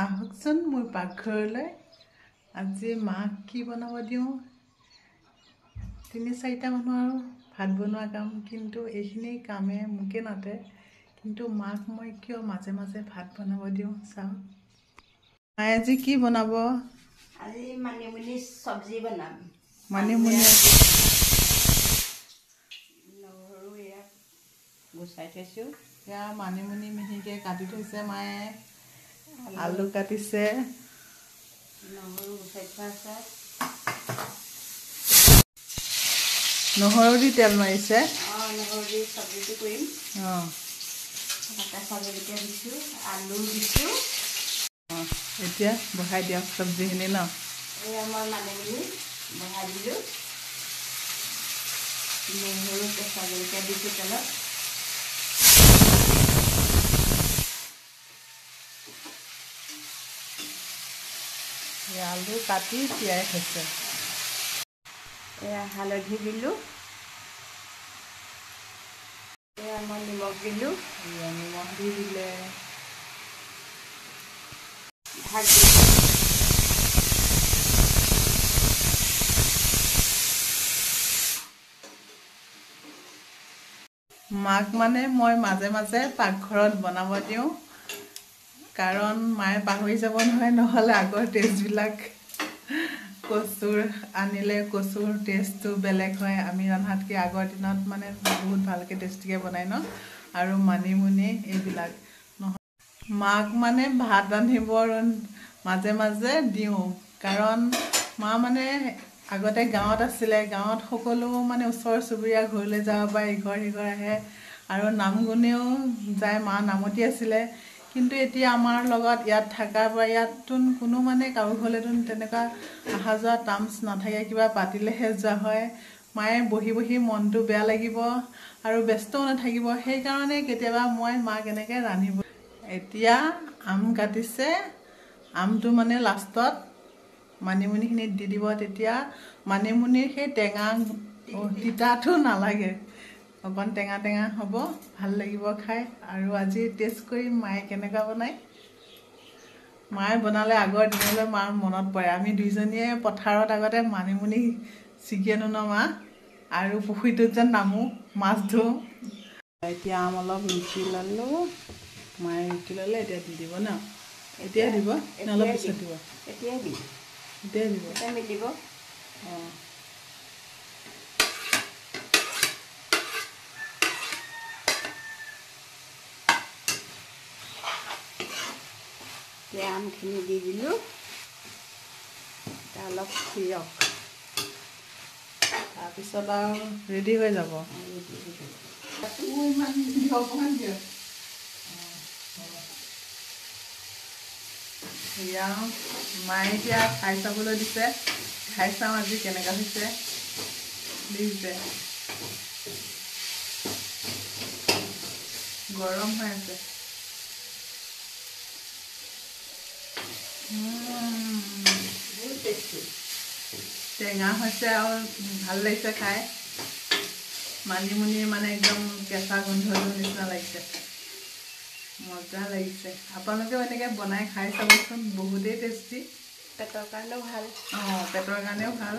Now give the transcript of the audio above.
আহকচোন মোৰ পাকঘৰলৈ। আজি মাক কি বনাব দিওঁ। ৩-৪টা মানুহ আৰু ভাত বনোৱা কাম, কিন্তু এইখিনি কামে মোকে নাতে। কিন্তু মাক মই কিয় মাজে মাজে ভাত বনাব দিওঁ চাওঁ। মায়ে আজি কি বনাব? আজি মানিমুনি চব্জি বনাম। মানিমুনি নহৰু এয়া গুচাই থৈছোঁ। এয়া মানিমুনি মিহিকৈ কাটি থৈছে মায়ে। আলু কাটিছে, নহৰু গুচাই থোৱা আছে। নহৰু দি তেল মাৰিছে। নহৰু দি চব্জিটো কৰিম। কেঁচা জলকীয়া দিছোঁ, আলু দিছোঁ। এতিয়া বহাই দিয়ক চব্জিখিনি ন। এয়া মই মানিমুনি বহাই দিলোঁ। নহৰু কেঁচা জলকীয়া দিছোঁ তেলত। আলু কাটি তিয়াই থৈছে। এয়া হালধি দিলোঁ। এয়া মই নিমখ দিলোঁ। নিমখ দি দিলে। ভাত দিলোঁ। মাক মানে মই মাজে মাজে পাকঘৰত বনাব দিওঁ, কাৰণ মায়ে পাহৰি যাব নহয়, নহ'লে আগৰ টেষ্টবিলাক। কচুৰ আনিলে কচুৰ টেষ্টটো বেলেগ হয়। আমি ৰন্ধাতকৈ আগৰ দিনত মানে বহুত ভালকৈ টেষ্টিকৈ বনাই ন। আৰু মানিমুনি এইবিলাক নহয়, মাক মানে ভাত ৰান্ধিব মাজে মাজে দিওঁ, কাৰণ মা মানে আগতে গাঁৱত আছিলে। গাঁৱত সকলো মানে ওচৰ চুবুৰীয়া ঘৰলৈ যাব পাৰে, ইঘৰ সিঘৰ আহে আৰু নাম গুণেও যায়। মা নামতি আছিলে, কিন্তু এতিয়া আমাৰ লগত ইয়াত থকাৰ পৰা ইয়াততো কোনো মানে কাৰো ঘৰলৈতো তেনেকুৱা অহা যোৱা টাৰ্মছ নাথাকে। কিবা পাতিলেহে যোৱা হয়। মায়ে বহি বহি মনটো বেয়া লাগিব আৰু ব্যস্তও নাথাকিব। সেইকাৰণে কেতিয়াবা মই মাক এনেকৈ ৰান্ধিব। এতিয়া আম কাটিছে, আমটো মানে লাষ্টত মানিমুনিখিনিত দি দিব। তেতিয়া মানিমুনিৰ সেই টেঙা তিতাটো নালাগে, অকণ টেঙা টেঙা হ'ব, ভাল লাগিব খাই। আৰু আজি টেষ্ট কৰিম মায়ে কেনেকুৱা বনায়। মায়ে বনালে আগৰ দিনলৈ মাৰ মনত পৰে। আমি দুইজনীয়ে পথাৰত আগতে মানিমুনি ছিগি আনো ন মা, আৰু পুখুৰীটোত যেন নামো, মাছ ধৰোঁ। এতিয়া আম অলপ ৰুকি ল'লোঁ। মায়ে ৰুকি ল'লে, এতিয়া দি দিব ন। এতিয়াই দিব নে অলপ পিছত দিব? এতিয়াই দিম। এতিয়াই দিব, এতিয়া মিলিব। এতিয়া আমখিনি দি দিলোঁ। এতিয়া অলপ সিজক, তাৰপিছত আৰু ৰেডি হৈ যাব। মায়ে এতিয়া খাই চাবলৈ দিছে। খাই চাওঁ আজি কেনেকুৱা হৈছে। দিছে, গৰম হৈ আছে। বহুত টেষ্টি। টেঙা হৈছে আৰু ভাল লাগিছে খাই। মানিমুনি মানে একদম কেঁচা গোন্ধটোৰ নিচিনা লাগিছে, মজা লাগিছে। আপোনালোকেও এনেকৈ বনাই খাই চাবচোন, বহুতেই টেষ্টি। পেটৰ কাৰণেও ভাল। পেটৰ কাৰণেও ভাল।